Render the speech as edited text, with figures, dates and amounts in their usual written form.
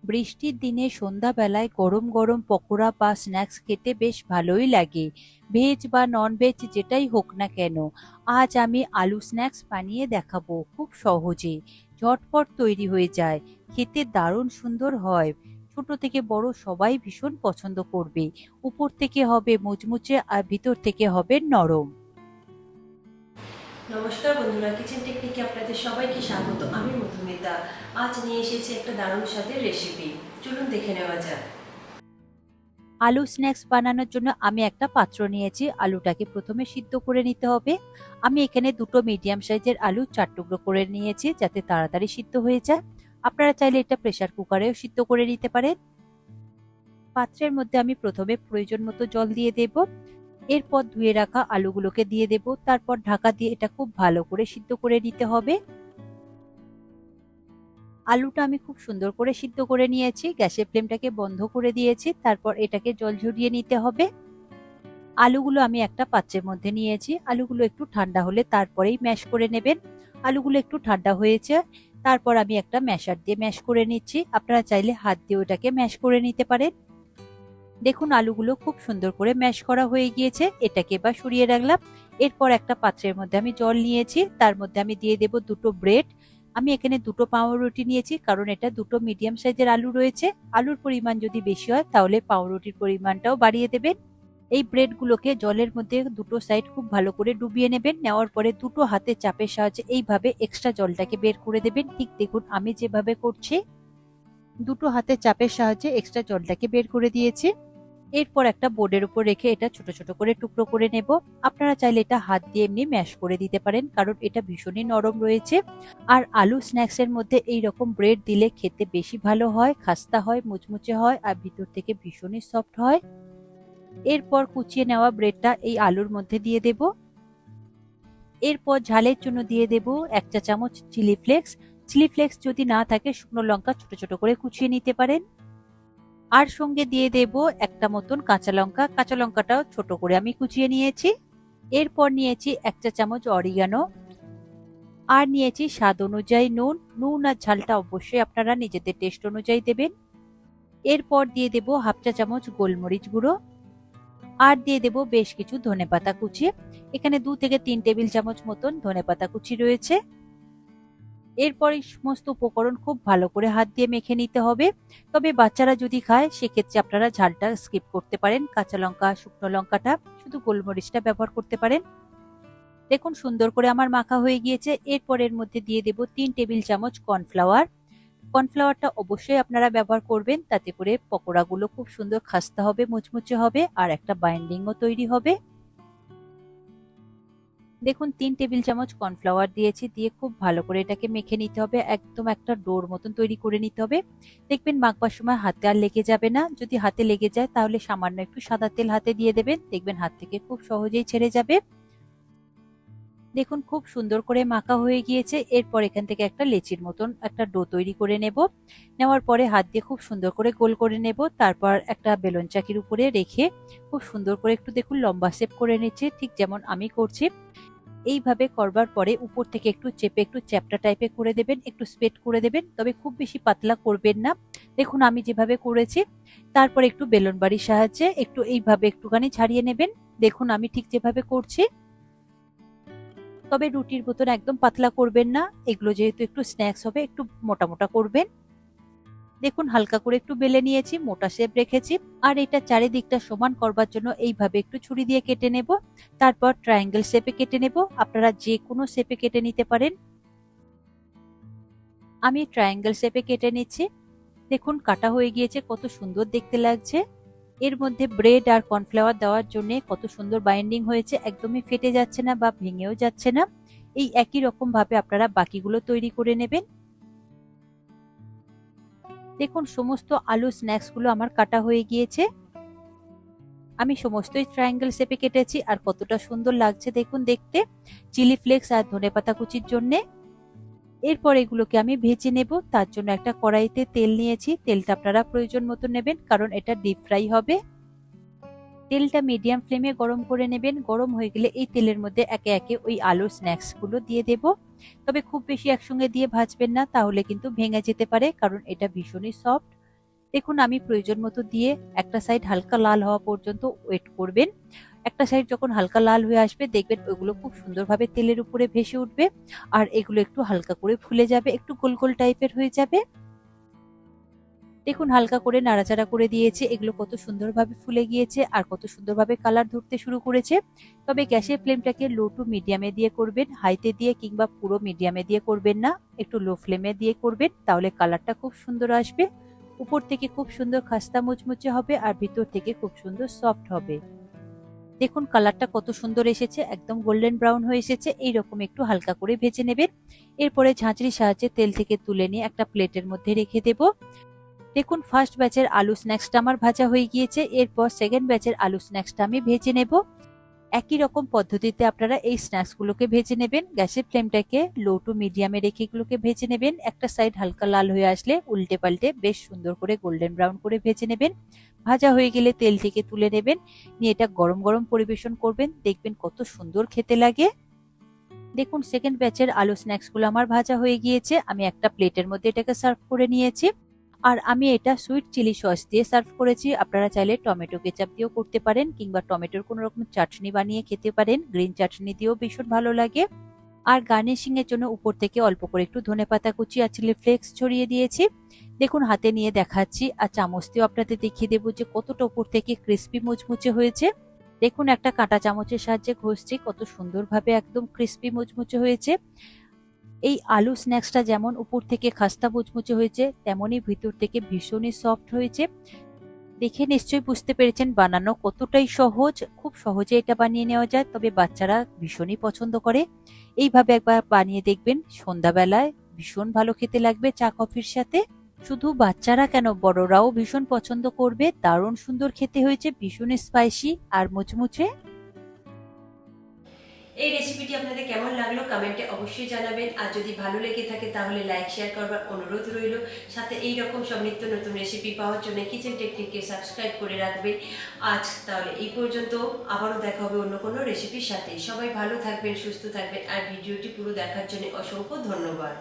বৃষ্টির দিনে সন্ধ্যাবেলায় গরম গরম পকোড়া বা স্ন্যাক্স খেতে বেশ ভালোই লাগে। ভেজ বা নন ভেজ যেটাই হোক না কেন, আজ আমি আলু স্ন্যাক্স বানিয়ে দেখাবো খুব সহজে। ঝটপট তৈরি হয়ে যায়, খেতে দারুণ সুন্দর হয়। ছোট থেকে বড় সবাই ভীষণ পছন্দ করবে। উপর থেকে হবে মুচমুচে আর ভিতর থেকে হবে নরম। নমস্কার বন্ধুরা, কিচেন টেকনিকে আপনাদের সবাইকে স্বাগত। আমি মধুমিতা। আজ নিয়ে এসেছি একটা দারুণ স্বাদের রেসিপি। চলুন দেখে নেওয়া যাক। আলু স্ন্যাক্স বানানোর জন্য আমি একটা পাত্র নিয়েছি। আলুটাকে প্রথমে সিদ্ধ করে নিতে হবে। আমি এখানে দুটো মিডিয়াম সাইজের আলু 4 টুকরো করে নিয়েছি, যাতে তাড়াতাড়ি সিদ্ধ হয়ে যায়। আপনারা চাইলে এটা প্রেসার কুকারেও সিদ্ধ করে নিতে পারেন। পাত্রের মধ্যে আমি প্রথমে প্রয়োজন মতো জল দিয়ে দেব। এরপর ধুয়ে রাখা আলুগুলোকে দিয়ে দেব। তারপর ঢাকা দিয়ে এটা খুব ভালো করে সিদ্ধ করে নিতে হবে। আলুটা আমি খুব সুন্দর করে সিদ্ধ করে নিয়েছি। গ্যাসের ফ্লেমটাকে বন্ধ করে দিয়েছি। তারপর এটাকে জল ঝরিয়ে নিতে হবে। আলুগুলো আমি একটা পাত্রের মধ্যে নিয়েছি। আলুগুলো একটু ঠান্ডা হলে তারপরেই ম্যাশ করে নেবেন। আলুগুলো একটু ঠান্ডা হয়েছে, তারপর আমি একটা ম্যাশার দিয়ে ম্যাশ করে নিচ্ছি। আপনারা চাইলে হাত দিয়ে ওটাকে ম্যাশ করে নিতে পারেন। দেখুন আলুগুলো খুব সুন্দর করে ম্যাশ করা হয়ে গিয়েছে। এটাকে এবার সরিয়ে রাখলাম। এরপর একটা পাত্রের মধ্যে আমি জল নিয়েছি, তার মধ্যে আমি দিয়ে দেব দুটো ব্রেড। আমি এখানে দুটো পাউরুটি নিয়েছি, কারণ এটা দুটো মিডিয়াম সাইজের আলু রয়েছে। আলুর পরিমাণ যদি বেশি হয় তাহলে পাউরুটির পরিমাণটাও বাড়িয়ে দেবেন। এই ব্রেডগুলোকে জলের মধ্যে দুটো সাইড খুব ভালো করে ডুবিয়ে নেবেন। নেওয়ার পরে দুটো হাতে চাপের সাহায্যে এইভাবে এক্সট্রা জলটাকে বের করে দেবেন। ঠিক দেখুন আমি যেভাবে করছি, দুটো হাতে চাপের সাহায্যে এক্সট্রা জলটাকে বের করে দিয়েছি। এরপর একটা বোর্ডের উপর রেখে এটা ছোট ছোট করে টুকরো করে নেব। আপনারা চাইলে এটা হাত দিয়ে এমনি ম্যাশ করে দিতে পারেন, কারণ এটা ভীষণই নরম রয়েছে। আর আলু স্ন্যাক্স এর মধ্যে এই রকম ব্রেড দিলে খেতে বেশি ভালো হয়, খাস্তা হয়, মুচমুচে হয় আর ভিতর থেকে ভীষণই সফট হয়। এরপর কুচিয়ে নেওয়া ব্রেডটা এই আলুর মধ্যে দিয়ে দেব। এরপর ঝালের জন্য দিয়ে দেব 1 চা চামচ চিলি ফ্লেক্স। চিলি ফ্লেক্স যদি না থাকে শুকনো লঙ্কা ছোট ছোট করে কুচিয়ে নিতে পারেন। আর সঙ্গে দিয়ে দেব একটা মতন কাঁচা লঙ্কা। কাঁচা লঙ্কাটাও ছোট করে আমি কুচিয়ে নিয়েছি। এরপর নিয়েছি 1 চা চামচ অরিগানো। আর নিয়েছি স্বাদ অনুযায়ী নুন। নুন আর ঝালটা অবশ্যই আপনারা নিজেদের টেস্ট অনুযায়ী দেবেন। এরপর দিয়ে দেব 1/2 চা চামচ গোলমরিচ গুঁড়ো। আর দিয়ে দেব বেশ কিছু ধনেপাতা কুচি। এখানে 2 থেকে 3 টেবিল চামচ মতন ধনেপাতা কুচি রয়েছে। এরপর এই সমস্ত উপকরণ খুব ভালো করে হাত দিয়ে মেখে নিতে হবে। তবে বাচ্চারা যদি খায় সেক্ষেত্রে আপনারা ঝালটা স্কিপ করতে পারেন। কাঁচা লঙ্কা, শুকনো লঙ্কাটা, শুধু গোলমরিচটা ব্যবহার করতে পারেন। দেখুন সুন্দর করে আমার মাখা হয়ে গিয়েছে। এরপর এর মধ্যে দিয়ে দেব 3 টেবিল চামচ কর্নফ্লাওয়ার। কর্নফ্লাওয়ারটা অবশ্যই আপনারা ব্যবহার করবেন, তাতে করে পকোড়াগুলো খুব সুন্দর খাস্তা হবে, মুচমুচে হবে আর একটা বাইন্ডিংও তৈরি হবে। দেখুন 3 টেবিল চামচ কর্নফ্লাওয়ার দিয়েছি, দিয়ে খুব ভালো করে এটাকে মেখে নিতে হবে। একদম একটা ডোর মতন তৈরি করে নিতে হবে। দেখবেন মাখবার সময় হাতে আর লেগে যাবে না। যদি হাতে লেগে যায় তাহলে সামান্য একটু সাদা তেল হাতে দিয়ে দেবেন, দেখবেন হাত থেকে খুব সহজেই ছেড়ে যাবে। দেখুন খুব সুন্দর করে মাখা হয়ে গিয়েছে। এরপর এখান থেকে একটা লেচির মতন একটা ডো তৈরি করে নেব। নেওয়ার পরে হাত দিয়ে খুব সুন্দর করে গোল করে নেব। তারপর একটা বেলুন চাকির উপরে রেখে খুব সুন্দর করে একটু দেখুন লম্বা শেপ করে নিচ্ছি, ঠিক যেমন আমি করছি। এইভাবে করবার পরে উপর থেকে একটু চেপে একটু চ্যাপ্টা টাইপের করে দেবেন, একটু স্প্রেড করে দেবেন, তবে খুব বেশি পাতলা করবেন না। দেখুন আমি যেভাবে করেছি। তারপর একটু বেলুন বাড়ির সাহায্যে একটু এইভাবে একটুখানি ছাড়িয়ে নেবেন। দেখুন আমি ঠিক যেভাবে করছি। তবে রুটির মতন একদম পাতলা করবেন না, এগুলো যেহেতু একটু স্ন্যাক্স হবে একটু মোটা মোটা করবেন। দেখুন হালকা করে একটু বেলে নিয়েছি, মোটা শেপ রেখেছি। আর এটা চারিদিকটা সমান করবার জন্য এইভাবে একটু ছুরি দিয়ে কেটে নেব। তারপর ট্রায়াঙ্গেল শেপে কেটে নেব। আপনারা যে কোনো শেপে কেটে নিতে পারেন। আমি ট্রায়াঙ্গেল শেপে কেটে নিচ্ছি। দেখুন কাটা হয়ে গিয়েছে, কত সুন্দর দেখতে লাগছে। এর মধ্যে ব্রেড আর কর্নফ্লাওয়ার দেওয়ার জন্য কত সুন্দর বাইন্ডিং হয়েছে, একদমই ফেটে যাচ্ছে না বা ভেঙেও যাচ্ছে না। এই একই রকম ভাবে আপনারা বাকিগুলো তৈরি করে নেবেন। দেখুন সমস্ত আলু স্ন্যাক্স গুলো আমার কাটা হয়ে গিয়েছে। আমি সমস্তই ট্রায়াঙ্গেল শেপে কেটেছি, আর কতটা সুন্দর লাগছে দেখুন দেখতে, চিলি ফ্লেক্স আর ধনেপাতা কুচির জন্য। এরপর এগুলোকে আমি ভেজে নেব। তার জন্য একটা কড়াইতে তেল নিয়েছি। তেলটা আপনারা প্রয়োজন মতো নেবেন, কারণ এটা ডিপ ফ্রাই হবে। তেলটা মিডিয়াম ফ্লেমে গরম করে নেবেন। গরম হয়ে গেলে এই তেলের মধ্যে একে একে ওই আলুর স্ন্যাক্স গুলো দিয়ে দেব। তবে খুব বেশি একসঙ্গে দিয়ে ভাজবেন না, তাহলে কিন্তু ভেঙে যেতে পারে, কারণ এটা ভীষণই সফট। দেখুন আমি প্রয়োজন মতো দিয়ে একটা সাইড হালকা লাল হওয়া পর্যন্ত ওয়েট করবেন। একটা সাইড যখন হালকা লাল হয়ে আসবে দেখবেন ওইগুলো খুব সুন্দরভাবে তেলের উপরে ভেসে উঠবে আর এগুলো একটু হালকা করে ফুলে যাবে, একটু গোল গোল টাইপের হয়ে যাবে। দেখুন হালকা করে নাড়াচাড়া করে দিয়েছে, এগুলো কত সুন্দরভাবে ফুলে গিয়েছে আর কত সুন্দরভাবে কালার ধরতে শুরু করেছে। তবে গ্যাসের ফ্লেমটাকে লো টু মিডিয়ামে দিয়ে করবেন, হাইতে দিয়ে কিংবা পুরো মিডিয়ামে দিয়ে করবেন না, একটু লো ফ্লেমে দিয়ে করবেন, তাহলে কালারটা খুব সুন্দর আসবে। উপর থেকে খুব সুন্দর খাস্তা মুচমুচে হবে আর ভিতর থেকে খুব সুন্দর সফট হবে। দেখুন কালারটা কত সুন্দর এসেছে, একদম গোল্ডেন ব্রাউন হয়ে এসেছে। এইরকম একটু হালকা করে ভেজে নেবেন। এরপরে ঝাঁঝরির সাহায্যে তেল থেকে তুলে নিয়ে একটা প্লেটের মধ্যে রেখে দেব। দেখুন ফার্স্ট ব্যাচের আলু স্ন্যাক্সটা আমার ভাজা হয়ে গিয়েছে, এরপর সেকেন্ড ব্যাচের আলু স্ন্যাক্সটা আমি ভেজে নেব। একই রকম পদ্ধতিতে আপনারা এই স্ন্যাক্সগুলোকে ভেজে নেবেন। গ্যাসের ফ্লেমটাকে লো টু মিডিয়ামে রেখে এগুলোকে ভেজে নেবেন। একটা সাইড হালকা লাল হয়ে আসলে উল্টে পাল্টে বেশ সুন্দর করে গোল্ডেন ব্রাউন করে ভেজে নেবেন। ভাজা হয়ে গেলে তেল থেকে তুলে নেবেন, নিয়ে এটা গরম গরম পরিবেশন করবেন, দেখবেন কত সুন্দর খেতে লাগে। দেখুন সেকেন্ড ব্যাচের আলু স্ন্যাক্সগুলো আমার ভাজা হয়ে গিয়েছে, আমি একটা প্লেটের মধ্যে এটাকে সার্ভ করে নিয়েছি। আর আমি এটা সুইট চিলি সস দিয়ে সার্ভ করেছি। আপনারা চাইলে টমেটো কেচাপ দিয়েও করতে পারেন কিংবা টমেটোর কোনো রকম চাটনি বানিয়ে খেতে পারেন, গ্রিন চাটনি দিয়েও ভীষণ ভালো লাগে। আর গার্নিশিং এর জন্য উপর থেকে অল্প করে একটু ধনেপাতা কুচি আর চিলি ফ্লেক্স ছড়িয়ে দিয়েছি। দেখুন হাতে নিয়ে দেখাচ্ছি আর চামচ দিয়েও আপনাদের দেখিয়ে দেবো যে কতটা উপর থেকে ক্রিস্পি মুচমুচে হয়েছে। দেখুন একটা কাঁটা চামচের সাহায্যে ঘষছি, কত সুন্দরভাবে একদম ক্রিস্পি মুচমুচে হয়েছে। এই আলু স্ন্যাক্সটা যেমন উপর থেকে খাস্তা মুচমুচে হয়েছে, তেমনই ভিতর থেকে ভীষণই সফট হয়েছে। দেখে নিশ্চয়ই বুঝতে পেরেছেন বানানো কতটাই সহজ, খুব সহজে এটা বানিয়ে নেওয়া যায়, তবে বাচ্চারা ভীষণই পছন্দ করে। এইভাবে একবার বানিয়ে দেখবেন, সন্ধ্যাবেলায় ভীষণ ভালো খেতে লাগবে চা কফির সাথে। শুধু বাচ্চারা কেন, বড়রাও ভীষণ পছন্দ করবে। দারুণ সুন্দর খেতে হয়েছে, ভীষণ স্পাইসি আর মুচমুচে। এই রেসিপিটি আপনাদের কেমন লাগলো কমেন্টে অবশ্যই জানাবেন। আর যদি ভালো লেগে থাকে তাহলে লাইক শেয়ার করবার অনুরোধ রইল। সাথে এই রকম সব নিত্য নতুন রেসিপি পাওয়ার জন্য কিচেন টেকনিককে সাবস্ক্রাইব করে রাখবেন। আজ তাহলে এই পর্যন্ত, আবারও দেখা হবে অন্য কোনো রেসিপির সাথে। সবাই ভালো থাকবেন, সুস্থ থাকবেন আর ভিডিওটি পুরো দেখার জন্য অসংখ্য ধন্যবাদ।